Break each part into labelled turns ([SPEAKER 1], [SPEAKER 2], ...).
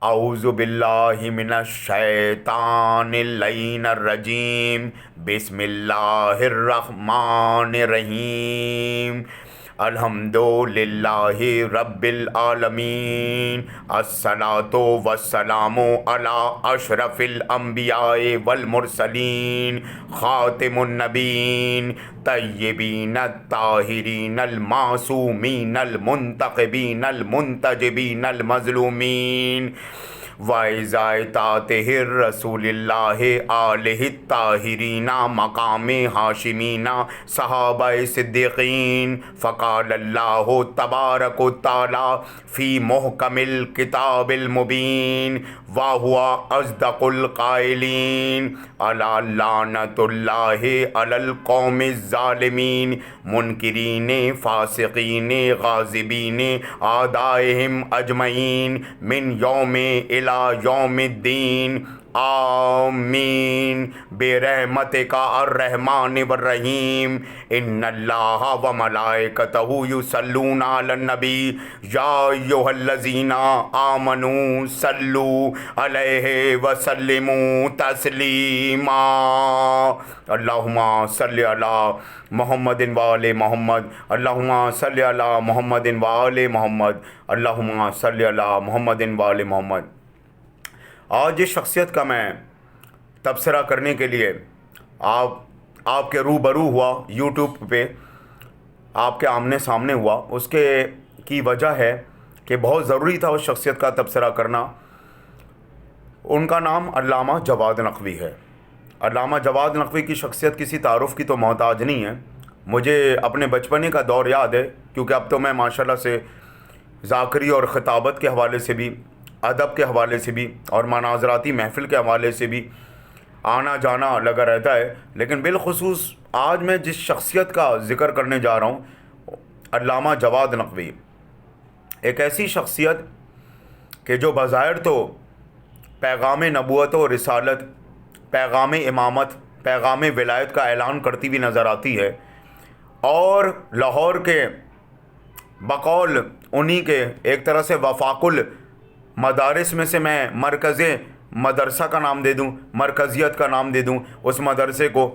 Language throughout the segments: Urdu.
[SPEAKER 1] اعوذ باللہ من الشیطان اللعین الرجیم، بسم اللہ الرحمن الرحیم، الحمد للہ رب العالمین، الصلاۃ والسلام علی اشرف الانبیاء والمرسلین، خاتم النبیین، طیبین الطاہرین المعصومین المنتخبین المنتجبین المظلومین، وَإِذَا رسول اللہ آلہ الطاہرین مقام ہاشمین صحابہ صدیقین، فقال اللہ تبارک و تعالی فی محکم الکتاب المبین وَهُوَ أَصْدَقُ القائلین، الا لعنۃ اللہ علی القوم الظالمین، منکرین فاسقین غاضبین اعدائہم اجمعین، من یوم الی یوم الدین، آمین، برحمتک الرحمن الرحیم۔ ان اللہ و ملائکتہ یصلون علی النبی، یا ایھا الذین آمنوا صلوا علیہ وسلموا تسلیما۔ اللہم صل علی محمد وآل محمد، اللہم صل علی محمد وآل محمد، اللہم صل علی محمد وآل محمد۔ آج جس شخصیت کا میں تبصرہ کرنے کے لیے آپ کے روبرو ہوا، یوٹیوب پہ آپ کے آمنے سامنے ہوا، اس کی وجہ ہے کہ بہت ضروری تھا اس شخصیت کا تبصرہ کرنا۔ ان کا نام علامہ جواد نقوی ہے۔ علامہ جواد نقوی کی شخصیت کسی تعارف کی تو محتاج نہیں ہے۔ مجھے اپنے بچپنے کا دور یاد ہے، کیونکہ اب تو میں ماشاءاللہ سے ذاکری اور خطابت کے حوالے سے بھی، ادب کے حوالے سے بھی اور مناظراتی محفل کے حوالے سے بھی آنا جانا لگا رہتا ہے، لیکن بالخصوص آج میں جس شخصیت کا ذکر کرنے جا رہا ہوں، علامہ جواد نقوی، ایک ایسی شخصیت کہ جو بظاہر تو پیغام نبوت و رسالت، پیغام امامت، پیغام ولایت کا اعلان کرتی ہوئی نظر آتی ہے، اور لاہور کے بقول انہی کے ایک طرح سے وفاق المدارس میں سے میں مرکز مدرسہ کا نام دے دوں، مرکزیت کا نام دے دوں، اس مدرسے کو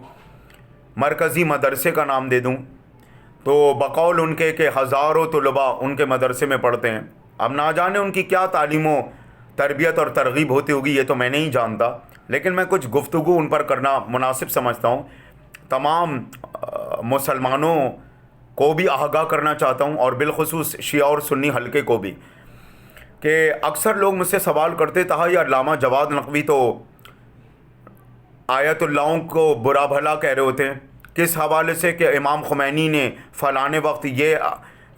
[SPEAKER 1] مرکزی مدرسے کا نام دے دوں، تو بقول ان کے کہ ہزاروں طلباء ان کے مدرسے میں پڑھتے ہیں۔ اب نہ جانے ان کی کیا تعلیم و تربیت اور ترغیب ہوتی ہوگی، یہ تو میں نہیں جانتا، لیکن میں کچھ گفتگو ان پر کرنا مناسب سمجھتا ہوں۔ تمام مسلمانوں کو بھی آگاہ کرنا چاہتا ہوں، اور بالخصوص شیعہ اور سنی حلقے کو بھی، کہ اکثر لوگ مجھ سے سوال کرتے تھا یہ علامہ جواد نقوی تو آیت اللہوں کو برا بھلا کہہ رہے ہوتے ہیں، کس حوالے سے کہ امام خمینی نے فلانے وقت یہ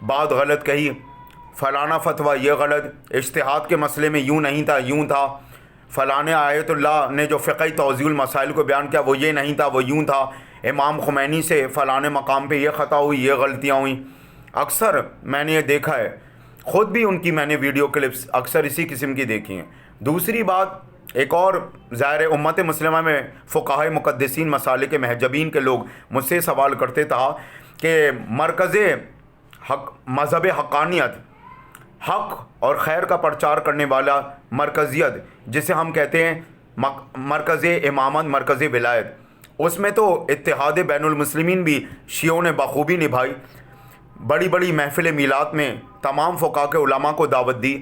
[SPEAKER 1] بات غلط کہی، فلانا فتویٰ یہ غلط، اجتہاد کے مسئلے میں یوں نہیں تھا یوں تھا، فلانے آیت اللہ نے جو فقہی توضیح المسائل کو بیان کیا وہ یہ نہیں تھا وہ یوں تھا، امام خمینی سے فلانے مقام پہ یہ خطا ہوئی، یہ غلطیاں ہوئیں۔ اکثر میں نے یہ دیکھا ہے، خود بھی ان کی میں نے ویڈیو کلپس اکثر اسی قسم کی دیکھی ہیں۔ دوسری بات، ایک اور ظاہر امت مسلمہ میں فقہاء مقدسین، مسالک محجبین کے لوگ مجھ سے سوال کرتے تھا کہ مرکز مذہب حقانیت، حق اور خیر کا پرچار کرنے والا مرکزیت جسے ہم کہتے ہیں مرکز امامت، مرکز ولایت، اس میں تو اتحاد بین المسلمین بھی شیعوں نے بخوبی نبھائی، بڑی بڑی محفل میلاد میں تمام فقہاء کے علماء کو دعوت دی،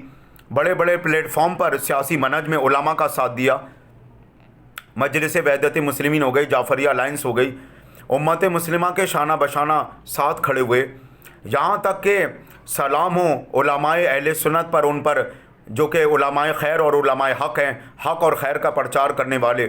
[SPEAKER 1] بڑے بڑے پلیٹ فارم پر سیاسی منہج میں علماء کا ساتھ دیا، مجلس وحدت مسلمین ہو گئی، جعفریہ الائنس ہو گئی، امت مسلمہ کے شانہ بشانہ ساتھ کھڑے ہوئے، یہاں تک کہ سلام ہو علماء اہل سنت پر، ان پر جو کہ علماء خیر اور علماء حق ہیں، حق اور خیر کا پرچار کرنے والے۔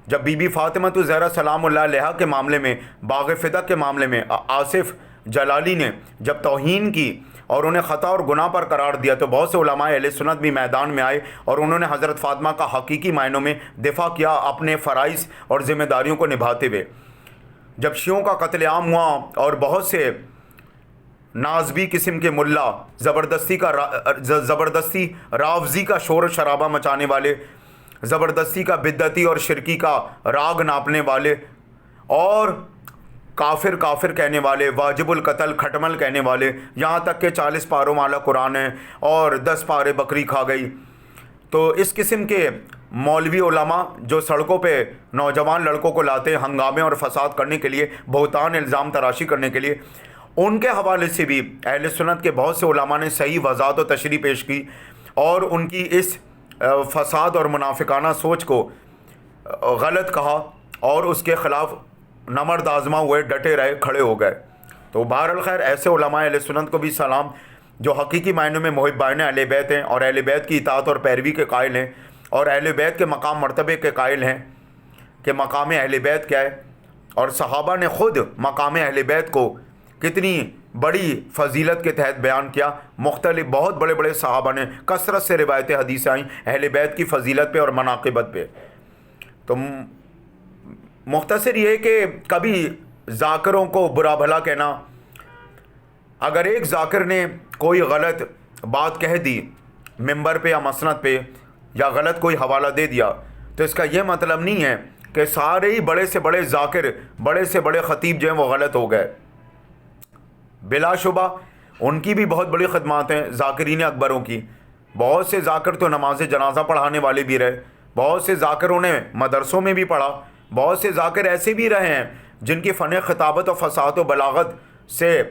[SPEAKER 1] جب بی بی فاطمہ الزہرا سلام اللہ علیہا کے معاملے میں، باغ فدق کے معاملے میں آصف جلالی نے جب توہین کی اور انہیں خطا اور گناہ پر قرار دیا، تو بہت سے علماء اہل سنت بھی میدان میں آئے اور انہوں نے حضرت فاطمہ کا حقیقی معنوں میں دفاع کیا، اپنے فرائض اور ذمہ داریوں کو نبھاتے ہوئے۔ جب شیعوں کا قتل عام ہوا اور بہت سے نازبی قسم کے ملا، زبردستی رافضی کا شور و شرابہ مچانے والے، زبردستی کا بدعتی اور شرکی کا راگ ناپنے والے، اور کافر کافر کہنے والے، واجب القتل کھٹمل کہنے والے، یہاں تک کہ 40 پاروں والا قرآن ہے اور 10 پارے بکری کھا گئی، تو اس قسم کے مولوی علماء جو سڑکوں پہ نوجوان لڑکوں کو لاتے ہیں ہنگامے اور فساد کرنے کے لیے، بہتان الزام تراشی کرنے کے لیے، ان کے حوالے سے بھی اہل سنت کے بہت سے علماء نے صحیح وضاحت و تشریح پیش کی اور ان کی اس فساد اور منافقانہ سوچ کو غلط کہا اور اس کے خلاف نمرد آزما ہوئے، ڈٹے رہے، کھڑے ہو گئے۔ تو بہرحال خیر، ایسے علماء اہل سنت کو بھی سلام جو حقیقی معنوں میں محبان اہل بیت ہیں اور اہل بیت کی اطاعت اور پیروی کے قائل ہیں اور اہل بیت کے مقام مرتبے کے قائل ہیں کہ مقام اہل بیت کیا ہے، اور صحابہ نے خود مقام اہل بیت کو کتنی بڑی فضیلت کے تحت بیان کیا۔ مختلف بہت بڑے بڑے صحابہ نے کثرت سے روایتیں حدیثیں آئیں اہل بیت کی فضیلت پہ اور مناقبت پہ۔ تو مختصر یہ کہ کبھی ذاکروں کو برا بھلا کہنا، اگر ایک ذاکر نے کوئی غلط بات کہہ دی ممبر پہ یا مسند پہ یا غلط کوئی حوالہ دے دیا، تو اس کا یہ مطلب نہیں ہے کہ سارے ہی بڑے سے بڑے ذاکر، بڑے سے بڑے خطیب جو ہیں وہ غلط ہو گئے۔ بلا شبہ ان کی بھی بہت بڑی خدمات ہیں ذاکرین اکبروں کی۔ بہت سے ذاکر تو نماز جنازہ پڑھانے والے بھی رہے، بہت سے ذاکروں نے مدرسوں میں بھی پڑھا، بہت سے ذاکر ایسے بھی رہے ہیں جن کی فن خطابت و فصاحت و بلاغت سے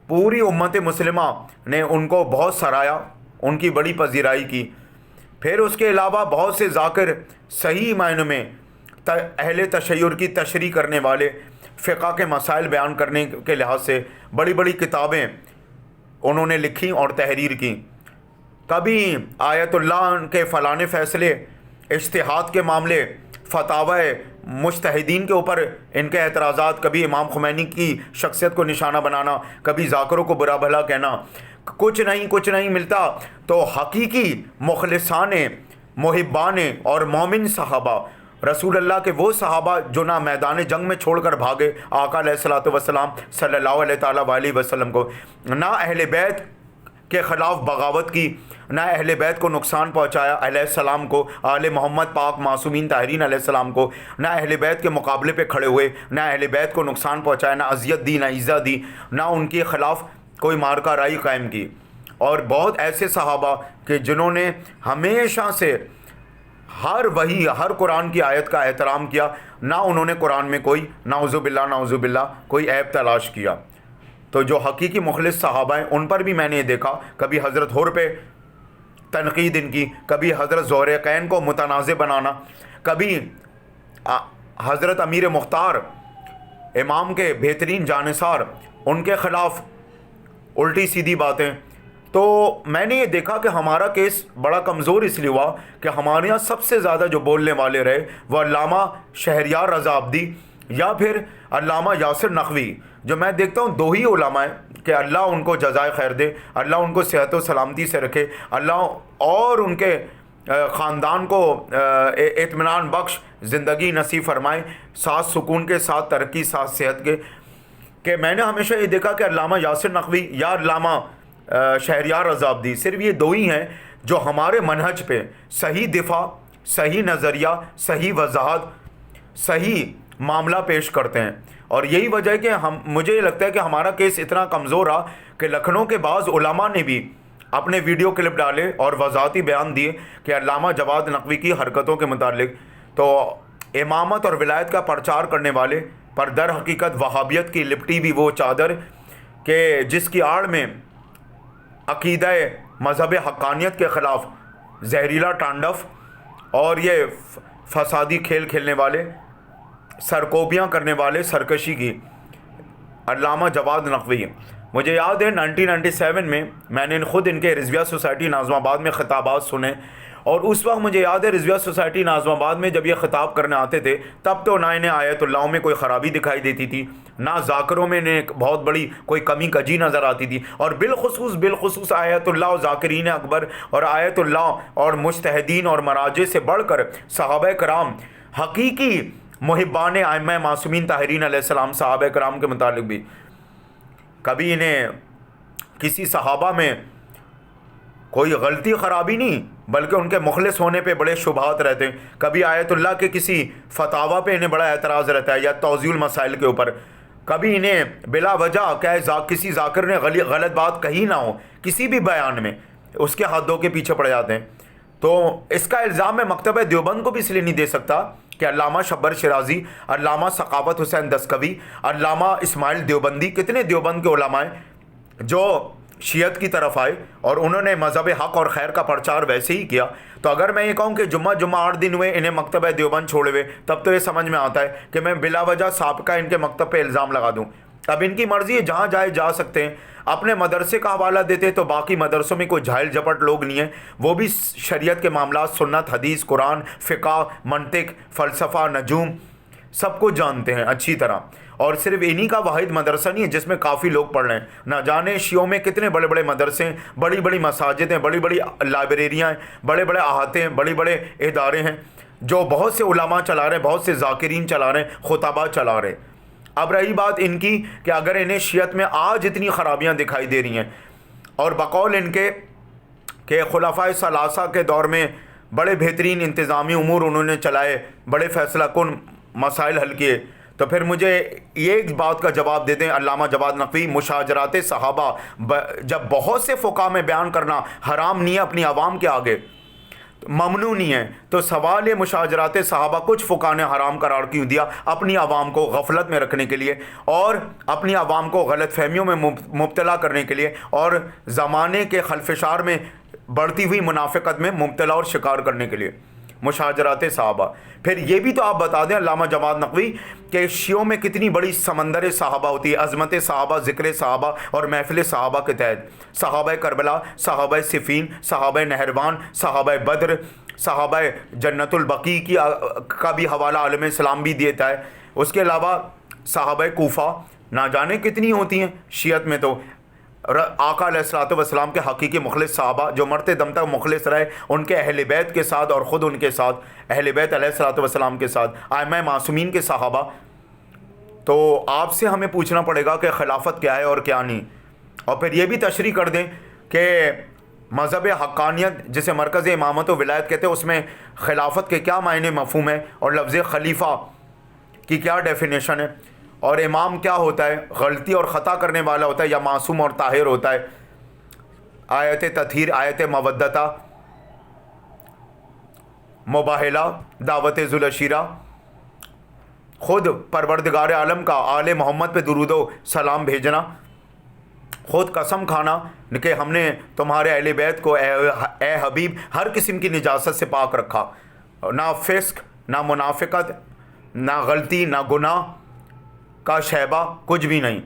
[SPEAKER 1] پوری امت مسلمہ نے ان کو بہت سرایا، ان کی بڑی پذیرائی کی۔ پھر اس کے علاوہ بہت سے ذاکر صحیح معنوں میں اہل تشیع کی تشریح کرنے والے، فقہ کے مسائل بیان کرنے کے لحاظ سے بڑی بڑی کتابیں انہوں نے لکھی اور تحریر کی۔ کبھی آیت اللہ کے فلاں فیصلے، اجتہاد کے معاملے، فتاوی مجتہدین کے اوپر ان کے اعتراضات، کبھی امام خمینی کی شخصیت کو نشانہ بنانا، کبھی ذاکروں کو برا بھلا کہنا، کچھ نہیں ملتا تو حقیقی مخلصان، محبان اور مومن صحابہ، رسول اللہ کے وہ صحابہ جو نہ میدان جنگ میں چھوڑ کر بھاگے آقا علیہ الصلوۃ والسلام صلی اللہ علیہ تعالیٰ وآلہ وسلم کو، نہ اہل بیت کے خلاف بغاوت کی، نہ اہل بیت کو نقصان پہنچایا، علیہ السلام کو، آل محمد پاک معصومین طاہرین علیہ السلام کو، نہ اہل بیت کے مقابلے پہ کھڑے ہوئے، نہ اہل بیت کو نقصان پہنچایا، نہ اذیت دی، نہ ایذا دی، نہ ان کے خلاف کوئی مارکہ رائی قائم کی۔ اور بہت ایسے صحابہ کہ جنہوں نے ہمیشہ سے ہر وحی، ہر قرآن کی آیت کا احترام کیا، نہ انہوں نے قرآن میں کوئی نعوذ باللہ کوئی عیب تلاش کیا۔ تو جو حقیقی مخلص صحابہ ہیں ان پر بھی میں نے یہ دیکھا، کبھی حضرت حر پہ تنقید ان کی، کبھی حضرت زہرقین کو متنازع بنانا، کبھی حضرت امیر مختار امام کے بہترین جانثار ان کے خلاف الٹی سیدھی باتیں۔ تو میں نے یہ دیکھا کہ ہمارا کیس بڑا کمزور اس لیے ہوا کہ ہمارے یہاں سب سے زیادہ جو بولنے والے رہے وہ علامہ شہریار رضا عبدی یا پھر علامہ یاسر نقوی، جو میں دیکھتا ہوں دو ہی علماء ہیں کہ اللہ ان کو جزائے خیر دے، اللہ ان کو صحت و سلامتی سے رکھے، اللہ اور ان کے خاندان کو اطمینان بخش زندگی نصیب فرمائے، ساتھ سکون کے ساتھ ترقی، ساتھ صحت کے۔ کہ میں نے ہمیشہ یہ دیکھا کہ علامہ یاسر نقوی یا علامہ شہریار رضا عبدی صرف یہ دو ہی ہیں جو ہمارے منہج پہ صحیح دفاع، صحیح نظریہ، صحیح وضاحت، صحیح معاملہ پیش کرتے ہیں۔ اور یہی وجہ ہے کہ مجھے لگتا ہے کہ ہمارا کیس اتنا کمزور رہا کہ لکھنؤ کے بعض علماء نے بھی اپنے ویڈیو کلپ ڈالے اور وضاحتی بیان دیے کہ علامہ جواد نقوی کی حرکتوں کے متعلق۔ تو امامت اور ولایت کا پرچار کرنے والے پر در حقیقت وہابیت کی لپٹی بھی وہ چادر کہ جس کی آڑ میں عقیدہ مذہب حقانیت کے خلاف زہریلا ٹانڈف اور یہ فسادی کھیل کھیلنے والے، سرکوبیاں کرنے والے سرکشی کی علامہ جواد نقوی۔ مجھے یاد ہے 1997 میں نے خود ان کے رضویہ سوسائٹی ناظم آباد میں خطابات سنے، اور اس وقت مجھے یاد ہے رضویہ سوسائٹی ناظم آباد میں جب یہ خطاب کرنے آتے تھے تب تو نہ انہیں آیت اللہ میں کوئی خرابی دکھائی دیتی تھی، نہ ذاکروں میں انہیں بہت بڑی کوئی کمی کجی نظر آتی تھی، اور بالخصوص آیت اللہ و ذاکرین اکبر اور آیت اللہ اور مجتہدین اور مراجع سے بڑھ کر صحابہ کرام، حقیقی محبان ائمہ معصومین طاہرین علیہ السلام صحابہ کرام کے متعلق بھی کبھی انہیں کسی صحابہ میں کوئی غلطی خرابی نہیں بلکہ ان کے مخلص ہونے پہ بڑے شبہات رہتے ہیں۔ کبھی آیت اللہ کے کسی فتاوی پہ انہیں بڑا اعتراض رہتا ہے یا توضیح المسائل کے اوپر، کبھی انہیں بلا وجہ کسی ذاکر نے غلط بات کہی نہ ہو کسی بھی بیان میں، اس کے حدوں کے پیچھے پڑ جاتے ہیں۔ تو اس کا الزام میں مکتبہ دیوبند کو بھی اس لیے نہیں دے سکتا کہ علامہ شبر شرازی، علامہ ثقافت حسین دستکوی، علامہ اسماعیل دیوبندی، کتنے دیوبند کے علماء ہیں جو شیعت کی طرف آئے اور انہوں نے مذہب حق اور خیر کا پرچار ویسے ہی کیا. تو اگر میں یہ کہوں کہ جمعہ 8 دن ہوئے انہیں مکتبہ دیوبند چھوڑے ہوئے، تب تو یہ سمجھ میں آتا ہے کہ میں بلا وجہ سابقہ ان کے مکتب پہ الزام لگا دوں. اب ان کی مرضی ہے، جہاں جائے جا سکتے ہیں. اپنے مدرسے کا حوالہ دیتے تو باقی مدرسوں میں کوئی جھائل جھپٹ لوگ نہیں ہیں، وہ بھی شریعت کے معاملات، سنت، حدیث، قرآن، فقہ، منطق، فلسفہ، نجوم سب کچھ جانتے ہیں اچھی طرح. اور صرف انہی کا واحد مدرسہ نہیں ہے جس میں کافی لوگ پڑھ رہے ہیں. نہ جانے شیعوں میں کتنے بڑے بڑے مدرسے ہیں، بڑی بڑی مساجد ہیں، بڑی بڑی لائبریریاں ہیں، بڑے بڑے احاطے ہیں، بڑے بڑے ادارے ہیں جو بہت سے علماء چلا رہے ہیں، بہت سے ذاکرین چلا رہے ہیں، خطباء چلا رہے ہیں. اب رہی بات ان کی کہ اگر انہیں شیعت میں آج اتنی خرابیاں دکھائی دے رہی ہیں، اور بقول ان کے کہ خلفائے ثلاثہ کے دور میں بڑے بہترین انتظامی امور انہوں نے چلائے، بڑے فیصلہ کن مسائل حل کیے، تو پھر مجھے ایک بات کا جواب دے دیں علامہ جواد نقوی، مشاجرات صحابہ جب بہت سے فقہا میں بیان کرنا حرام نہیں ہے اپنی عوام کے آگے، ممنوع نہیں ہے، تو سوال یہ مشاجرات صحابہ کچھ فقہا نے حرام قرار کیوں دیا؟ اپنی عوام کو غفلت میں رکھنے کے لیے، اور اپنی عوام کو غلط فہمیوں میں مبتلا کرنے کے لیے، اور زمانے کے خلفشار میں بڑھتی ہوئی منافقت میں مبتلا اور شکار کرنے کے لیے. مشاجرات صحابہ. پھر یہ بھی تو آپ بتا دیں علامہ جواد نقوی کہ شیعوں میں کتنی بڑی سمندر صحابہ ہوتی ہے، عظمت صحابہ، ذکر صحابہ اور محفل صحابہ کے تحت. صحابہ کربلا، صحابہ صفین، صحابہ نہروان، صحابہ بدر، صحابہ جنت البقیع کا بھی حوالہ عالم اسلام بھی دیتا ہے. اس کے علاوہ صحابہ کوفہ نہ جانے کتنی ہوتی ہیں شیعت میں. تو آقا علیہ الصلوۃ والسلام کے حقیقی مخلص صحابہ جو مرتے دم تک مخلص رہے، ان کے اہل بیت کے ساتھ اور خود ان کے ساتھ، اہل بیت علیہ الصلوۃ والسلام کے ساتھ، ائمہ معصومین کے صحابہ. تو آپ سے ہمیں پوچھنا پڑے گا کہ خلافت کیا ہے اور کیا نہیں، اور پھر یہ بھی تشریح کر دیں کہ مذہب حقانیت جسے مرکز امامت و ولایت کہتے ہیں، اس میں خلافت کے کیا معنی مفہوم ہے، اور لفظ خلیفہ کی کیا ڈیفینیشن ہے، اور امام کیا ہوتا ہے، غلطی اور خطا کرنے والا ہوتا ہے یا معصوم اور طاہر ہوتا ہے. آیت تطہیر، آیت مودتہ، مباہلہ، دعوت ذوالعشیرہ، خود پروردگار عالم کا آل محمد پہ درود و سلام بھیجنا، خود قسم کھانا کہ ہم نے تمہارے اہل بیت کو اے حبیب ہر قسم کی نجاست سے پاک رکھا، نہ فسق، نہ منافقت، نہ غلطی، نہ گناہ کا شیبہ، کچھ بھی نہیں.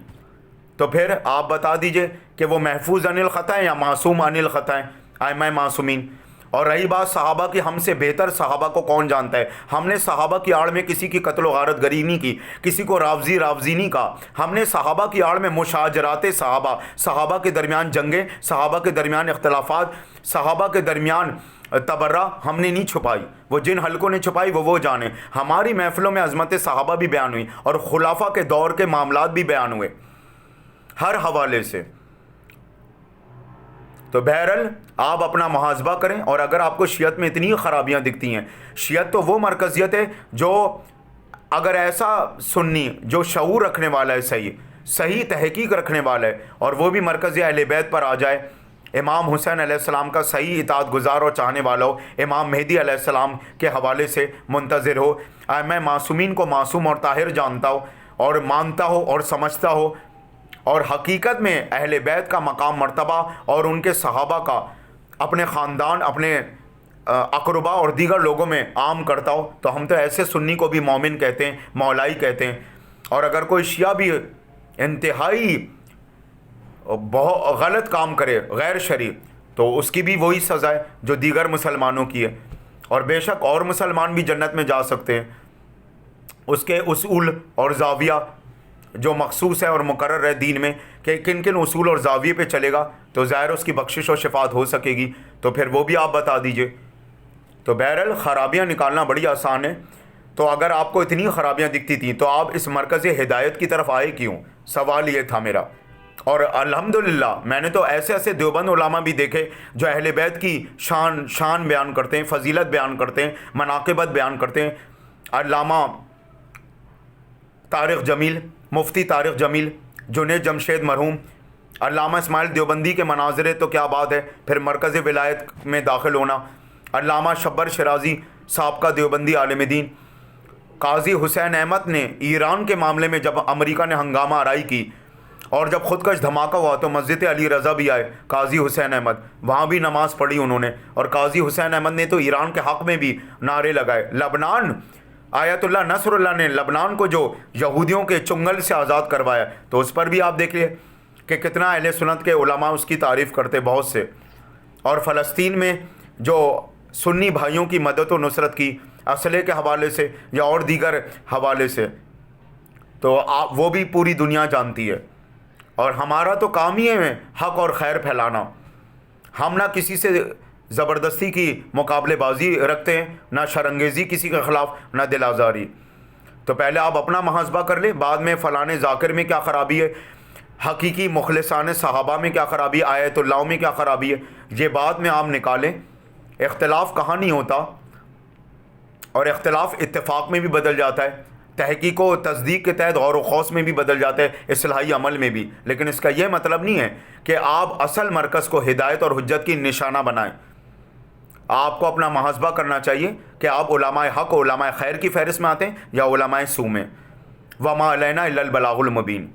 [SPEAKER 1] تو پھر آپ بتا دیجئے کہ وہ محفوظ عن الخطا ہیں یا معصوم عن الخطا ہیں، ائمہ معصومین. اور رہی بات صحابہ کی، ہم سے بہتر صحابہ کو کون جانتا ہے؟ ہم نے صحابہ کی آڑ میں کسی کی قتل و غارت گری نہیں کی، کسی کو رافضی نہیں کہا. ہم نے صحابہ کی آڑ میں مشاجرات صحابہ، صحابہ کے درمیان جنگیں، صحابہ کے درمیان اختلافات، صحابہ کے درمیان تبرہ ہم نے نہیں چھپائی. وہ جن حلقوں نے چھپائی وہ جانے. ہماری محفلوں میں عظمت صحابہ بھی بیان ہوئی اور خلافہ کے دور کے معاملات بھی بیان ہوئے ہر حوالے سے. تو بہرحال آپ اپنا محاسبہ کریں. اور اگر آپ کو شیعت میں اتنی خرابیاں دکھتی ہیں، شیعت تو وہ مرکزیت ہے جو اگر ایسا سنی جو شعور رکھنے والا ہے، صحیح تحقیق رکھنے والا ہے، اور وہ بھی مرکز اہل بیت پر آ جائے، امام حسین علیہ السلام کا صحیح اطاعت گزار اور چاہنے والا ہو، امام مہدی علیہ السلام کے حوالے سے منتظر ہو، ائمہ معصومین کو معصوم اور طاہر جانتا ہو اور مانتا ہو اور سمجھتا ہو، اور حقیقت میں اہل بیت کا مقام مرتبہ اور ان کے صحابہ کا اپنے خاندان، اپنے اقربا اور دیگر لوگوں میں عام کرتا ہو، تو ہم تو ایسے سنی کو بھی مومن کہتے ہیں، مولائی کہتے ہیں. اور اگر کوئی شیعہ بھی انتہائی بہت غلط کام کرے غیر شرعی، تو اس کی بھی وہی سزا ہے جو دیگر مسلمانوں کی ہے. اور بے شک اور مسلمان بھی جنت میں جا سکتے ہیں، اس کے اصول اور زاویہ جو مخصوص ہے اور مقرر ہے دین میں کہ کن کن اصول اور زاویے پہ چلے گا تو ظاہر اس کی بخشش و شفاعت ہو سکے گی. تو پھر وہ بھی آپ بتا دیجئے. تو بہرحال خرابیاں نکالنا بڑی آسان ہے. تو اگر آپ کو اتنی خرابیاں دکھتی تھیں تو آپ اس مرکز ہدایت کی طرف آئے کیوں؟ سوال یہ تھا میرا. اور الحمدللہ میں نے تو ایسے دیوبند علماء بھی دیکھے جو اہل بیت کی شان بیان کرتے ہیں، فضیلت بیان کرتے ہیں، مناقبت بیان کرتے ہیں. علامہ طارق جمیل، مفتی طارق جمیل، جنید جمشید مرحوم، علامہ اسماعیل دیوبندی کے مناظرے تو کیا بات ہے. پھر مرکز ولایت میں داخل ہونا، علامہ شبر شرازی صاحب کا دیوبندی عالم دین، قاضی حسین احمد نے ایران کے معاملے میں جب امریکہ نے ہنگامہ آرائی کی اور جب خودکش دھماکہ ہوا تو مسجد علی رضا بھی آئے قاضی حسین احمد، وہاں بھی نماز پڑھی انہوں نے، اور قاضی حسین احمد نے تو ایران کے حق میں بھی نعرے لگائے۔ لبنان، آیت اللہ نصر اللہ نے لبنان کو جو یہودیوں کے چنگل سے آزاد کروایا، تو اس پر بھی آپ دیکھیے کہ کتنا اہل سنت کے علماء اس کی تعریف کرتے بہت سے۔ اور فلسطین میں جو سنی بھائیوں کی مدد و نصرت کی اسلحے کے حوالے سے یا اور دیگر حوالے سے، تو وہ بھی پوری دنیا جانتی ہے۔ اور ہمارا تو کام ہی ہے حق اور خیر پھیلانا، ہم نہ کسی سے زبردستی کی مقابلے بازی رکھتے ہیں، نہ شرنگیزی کسی کے خلاف، نہ دل آزاری۔ تو پہلے آپ اپنا محاسبہ کر لیں، بعد میں فلاں ذاکر میں کیا خرابی ہے، حقیقی مخلصان صحابہ میں کیا خرابی ہے، آیت اللہ میں کیا خرابی ہے، یہ بعد میں آپ نکالیں۔ اختلاف کہاں نہیں ہوتا، اور اختلاف اتفاق میں بھی بدل جاتا ہے، تحقیق و تصدیق کے تحت غور و خوض میں بھی بدل جاتا ہے، اصلاحی عمل میں بھی۔ لیکن اس کا یہ مطلب نہیں ہے کہ آپ اصل مرکز کو ہدایت اور حجت کی نشانہ بنائیں۔ آپ کو اپنا محاسبہ کرنا چاہیے کہ آپ علماء حق و علماء خیر کی فہرست میں آتے ہیں یا علماء سو میں۔ وما علینا الا البلاغ المبین۔